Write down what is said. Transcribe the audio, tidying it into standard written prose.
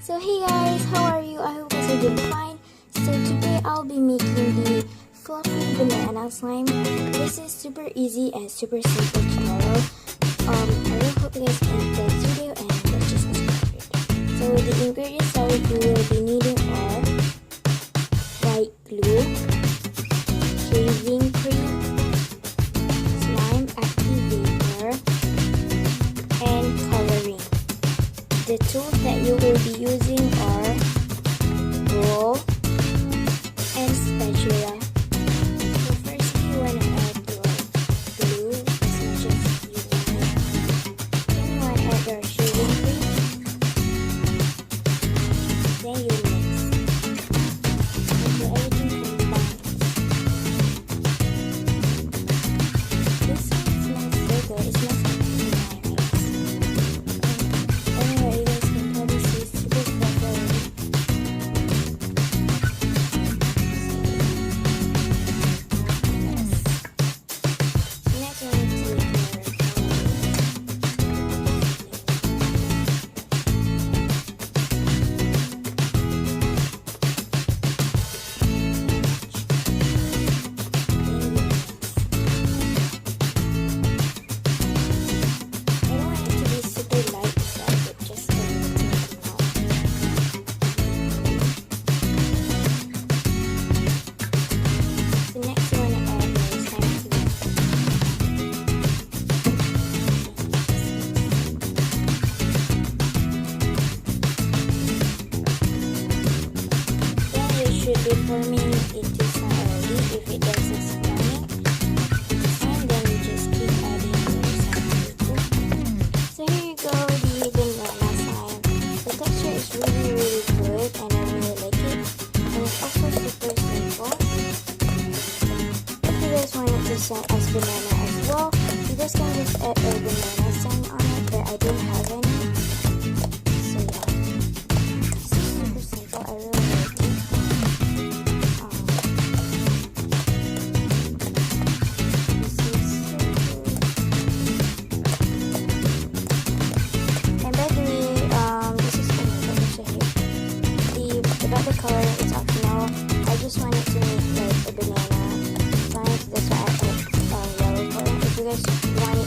So hey guys, how are you? I hope you're doing fine. So today I'll be making the fluffy banana slime. This is super easy and super simple to follow. I really hope you guys can enjoy this video and let's just get started. So the ingredients that we will be needing are white glue, shaving cream, slime activator, and coloring. The tools that you will be using are roll and spatula. So first you want to add your glue as much as you want. Then you want to add your shaving cream. Then you mix until everything combines. This one smells so good. It smells like anyway, you guys can probably see it's super fluffy already. Next one is your should be forming into some already. If it doesn't forming, and then you just keep adding your slime. So here you go, the banana slime. The texture is really good and I really like it. And it's also super simple. If you guys wanted to send us banana as well, you guys can just add a banana sign on it, but I don't have any. So yeah, this is super simple. I really like it. About the color, it's optional. I just wanted to make like a banana sign, so that's why I added yellow color. If you guys want